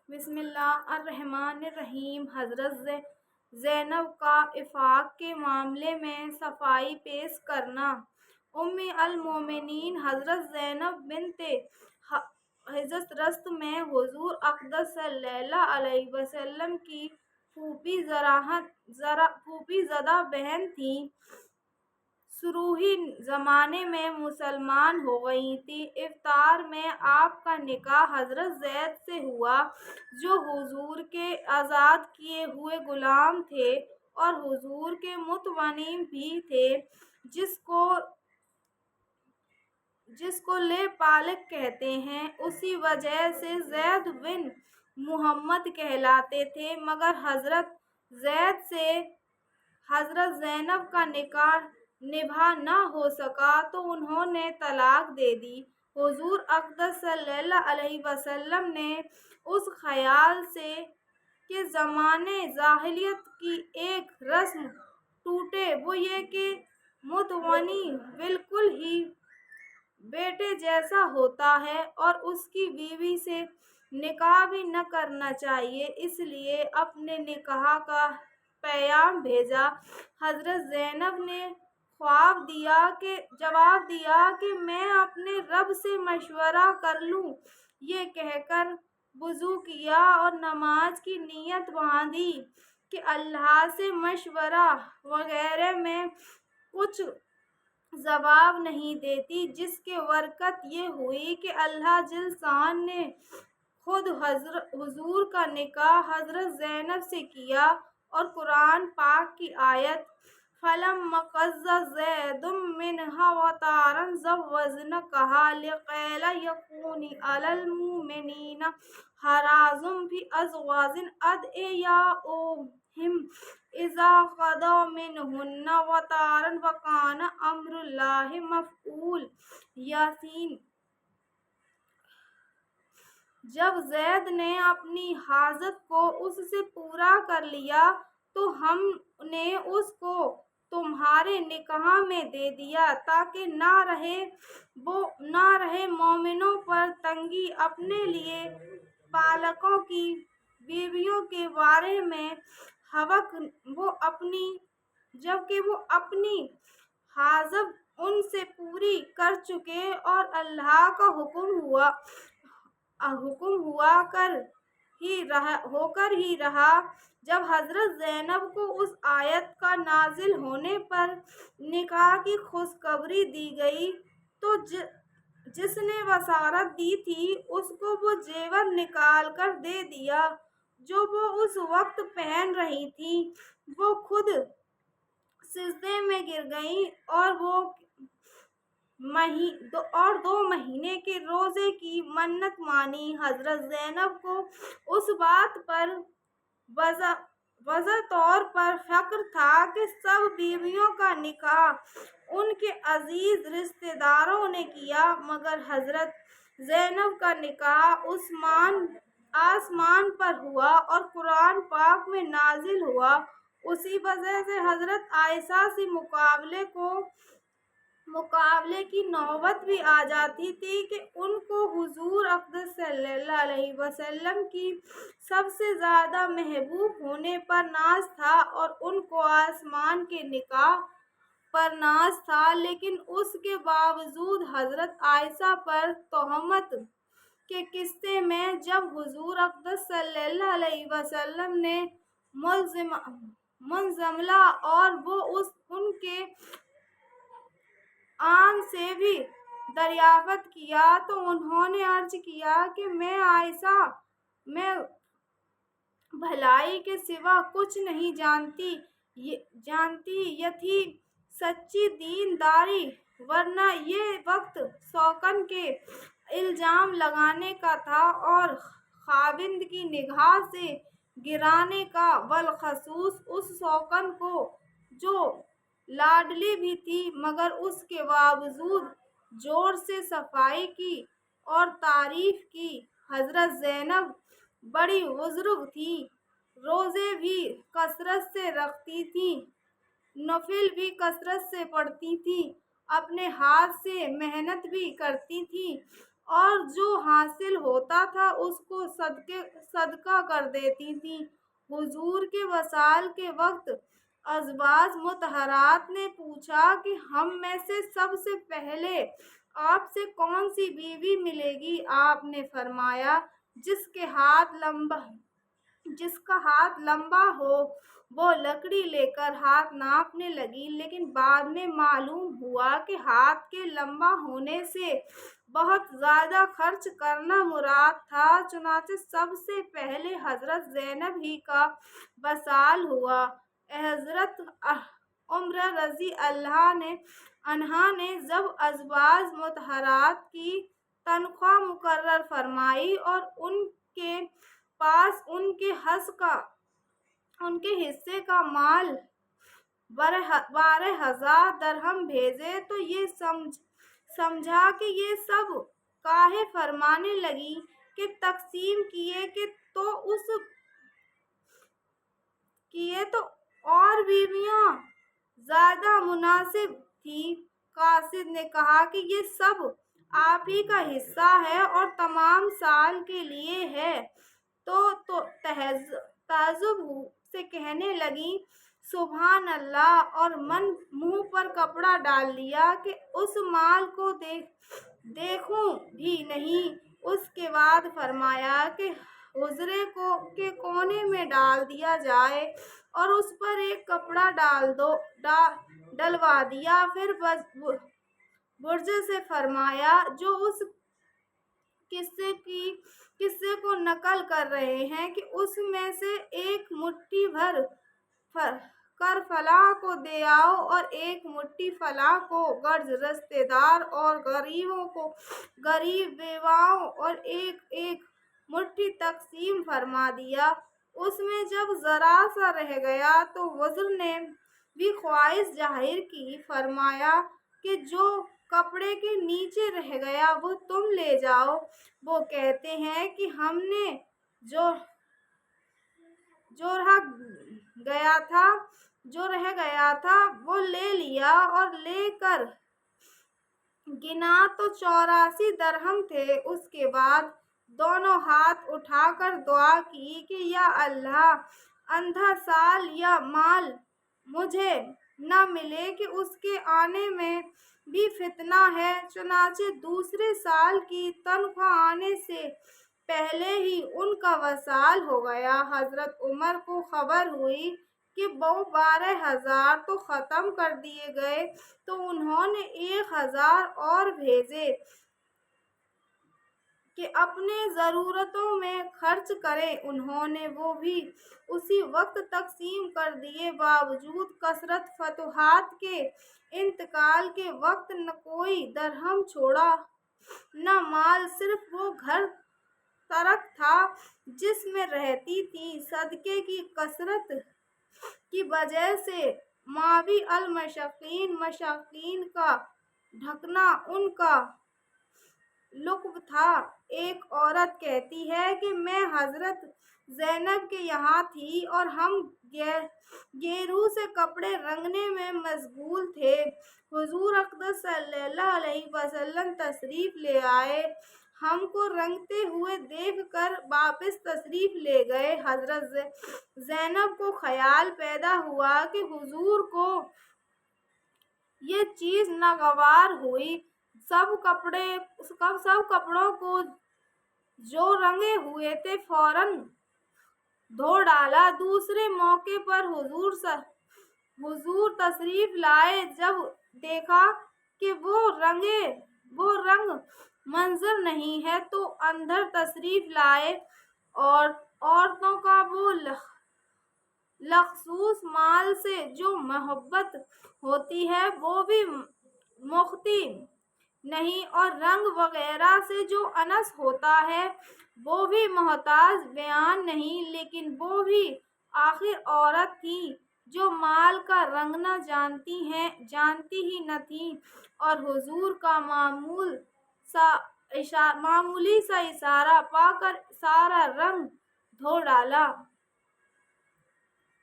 بسم اللہ الرحمن الرحیم۔ حضرت زینب کا عفاف کے معاملے میں صفائی پیش کرنا۔ ام المومنین حضرت زینب بنت حجر رست میں حضور اقدس صلی اللہ علیہ وسلم کی پھوپھی زادہ بہن تھیں۔ شروعی زمانے میں مسلمان ہو گئی تھیں۔ ابتداء میں آپ کا نکاح حضرت زید سے ہوا جو حضور کے آزاد کیے ہوئے غلام تھے اور حضور کے متبنی بھی تھے، جس کو لے پالک کہتے ہیں۔ اسی وجہ سے زید بن محمد کہلاتے تھے، مگر حضرت زید سے حضرت زینب کا نکاح نباہ نہ ہو سکا تو انہوں نے طلاق دے دی۔ حضور اقدس صلی اللہ علیہ وسلم نے اس خیال سے کہ زمانۂ جاہلیت کی ایک رسم ٹوٹے، وہ یہ کہ متبنی بالکل ہی بیٹے جیسا ہوتا ہے اور اس کی بیوی سے نکاح بھی نہ کرنا چاہیے، اس لیے اپنے نکاح کا پیغام بھیجا۔ حضرت زینب نے جواب دیا کہ میں اپنے رب سے مشورہ کر لوں۔ یہ کہہ کر وضو کیا اور نماز کی نیت باندھی کہ اللہ سے مشورہ وغیرہ میں کچھ جواب نہیں دیتی، جس کی برکت یہ ہوئی کہ اللہ جل شان نے خود حضور کا نکاح حضرت زینب سے کیا اور قرآن پاک کی آیت فَلَمَّا قَضَى زَيْدٌ مِّنْهَا وَطَرًا زَوَّجْنَاكَهَا لِكَيْ لَا يَكُونَ عَلَى الْمُؤْمِنِينَ حَرَجٌ فِي أَزْوَاجِ أَدْعِيَائِهِمْ إِذَا قَضَوْا مِنْهُنَّ وَطَرًا وَكَانَ أَمْرُ اللَّهِ مَفْعُولًا۔ یاسین۔ جب زید نے اپنی حاجت کو اس سے پورا کر لیا تو ہم نے اس کو تمہارے نکاح میں دے دیا تاکہ نہ رہے مومنوں پر تنگی اپنے لیے پالکوں کی بیویوں کے بارے میں، جبکہ وہ اپنی حاجت ان سے پوری کر چکے اور اللہ کا حکم ہو کر ہی رہا۔ جب حضرت زینب کو اس آیت کا نازل ہونے پر نکاح کی خوشخبری دی گئی تو جس نے بشارت دی تھی اس کو وہ زیور نکال کر دے دیا جو وہ اس وقت پہن رہی تھی۔ وہ خود سجدے میں گر گئیں اور 2 مہینے کے روزے کی منت مانی۔ حضرت زینب کو اس بات پر واضح طور پر فخر تھا کہ سب بیویوں کا نکاح ان کے عزیز رشتہ داروں نے کیا، مگر حضرت زینب کا نکاح آسمان پر ہوا اور قرآن پاک میں نازل ہوا۔ اسی وجہ سے حضرت عائشہ سے مقابلے کی نوبت بھی آ جاتی تھی کہ ان کو حضور اقدس صلی اللہ علیہ وسلم کی سب سے زیادہ محبوب ہونے پر ناز تھا اور ان کو آسمان کے نکاح پر ناز تھا، لیکن اس کے باوجود حضرت عائشہ پر تہمت کے قصے میں جب حضور اقدس صلی اللہ علیہ وسلم نے منزملہ اور وہ ان کے آن سے بھی دریافت کیا تو انہوں نے عرض کیا کہ میں عائشہ میں بھلائی کے سوا کچھ نہیں جانتی، یہ تھی سچی دین داری، ورنہ یہ وقت شوکن کے الزام لگانے کا تھا اور خاوند کی نگاہ سے گرانے کا، بالخصوص اس شوکن کو جو لاڈلی بھی تھی مگر اس کے باوجود زور سے صفائی کی اور تعریف کی۔ حضرت زینب بڑی بزرگ تھیں، روزے بھی کثرت سے رکھتی تھیں، نفل بھی کثرت سے پڑھتی تھیں، اپنے ہاتھ سے محنت بھی کرتی تھیں اور جو حاصل ہوتا تھا اس کو صدقہ کر دیتی تھیں۔ حضور کے وصال کے وقت ازواج مطہرات نے پوچھا کہ ہم میں سے سب سے پہلے آپ سے کون سی بیوی ملے گی؟ آپ نے فرمایا جس کا ہاتھ لمبا ہو۔ وہ لکڑی لے کر ہاتھ ناپنے لگی، لیکن بعد میں معلوم ہوا کہ ہاتھ کے لمبا ہونے سے بہت زیادہ خرچ کرنا مراد تھا، چنانچہ سب سے پہلے حضرت زینب ہی کا وصال ہوا۔ حضرت عمر رضی اللہ عنہا نے جب ازواج مطہرات کی تنخواہ مقرر فرمائی اور ان کے پاس ان کے حصے کا مال 12,000 درہم بھیجے تو یہ سمجھا کہ یہ سب کاہے فرمانے لگی کہ تقسیم کیے تو اور بیویاں زیادہ مناسب تھیں۔ قاصد نے کہا کہ یہ سب آپ ہی کا حصہ ہے اور تمام سال کے لیے ہے۔ تو تعجب سے کہنے لگیں سبحان اللہ، اور منہ پر کپڑا ڈال لیا کہ اس مال کو دیکھوں بھی نہیں۔ اس کے بعد فرمایا کہ حجرے کے کونے میں ڈال دیا جائے اور اس پر ایک کپڑا ڈلوا دیا۔ پھر برج سے فرمایا جو اس قصے کو نقل کر رہے ہیں کہ اس میں سے ایک مٹھی بھر کر فلاں کو دے آؤ اور ایک مٹھی فلاں کو، غرض رشتے دار اور غریبوں کو غریب بیواؤں اور ایک ایک مٹھی تقسیم فرما دیا۔ اس میں جب ذرا سا رہ گیا تو حضور نے بھی خواہش ظاہر کی، فرمایا کہ جو کپڑے کے نیچے رہ گیا وہ تم لے جاؤ۔ وہ کہتے ہیں کہ ہم نے جو رہ گیا تھا وہ لے لیا اور لے کر گنا تو 84 درہم تھے۔ اس کے بعد دونوں ہاتھ اٹھا کر دعا کی کہ یا اللہ، آئندہ سال یہ مال مجھے نہ ملے کہ اس کے آنے میں بھی فتنہ ہے۔ چنانچہ دوسرے سال کی تنخواہ آنے سے پہلے ہی ان کا وصال ہو گیا۔ حضرت عمر کو خبر ہوئی کہ وہ 12,000 تو ختم کر دیے گئے تو انہوں نے 1,000 اور بھیجے کہ اپنی ضرورتوں میں خرچ کریں۔ انہوں نے وہ بھی اسی وقت تقسیم کر دیے۔ باوجود کثرت فتوحات کے انتقال کے وقت نہ کوئی درہم چھوڑا نہ مال، صرف وہ گھر ترک تھا جس میں رہتی تھیں۔ صدقے کی کثرت کی وجہ سے ماوی المشاکین کا ڈھکنا ان کا لقب تھا۔ ایک عورت کہتی ہے کہ میں حضرت زینب کے یہاں تھی اور ہم گیروں سے کپڑے رنگنے میں مشغول تھے۔ حضور اقدس صلی اللہ علیہ وسلم تشریف لے آئے، ہم کو رنگتے ہوئے دیکھ کر واپس تشریف لے گئے۔ حضرت زینب کو خیال پیدا ہوا کہ حضور کو یہ چیز ناگوار ہوئی۔ سب کپڑوں کو جو رنگے ہوئے تھے فوراً دھو ڈالا۔ دوسرے موقع پر حضور تشریف لائے، جب دیکھا کہ وہ رنگ منظر نہیں ہے تو اندر تشریف لائے اور عورتوں کا وہ مخصوص مال سے جو محبت ہوتی ہے وہ بھی مختی نہیں، اور رنگ وغیرہ سے جو انس ہوتا ہے وہ بھی محتاج بیان نہیں، لیکن وہ بھی آخر عورت تھیں جو مال کا رنگنا جانتی ہی نہ تھیں، اور حضور کا معمولی سا اشارہ پا کر سارا رنگ دھو ڈالا۔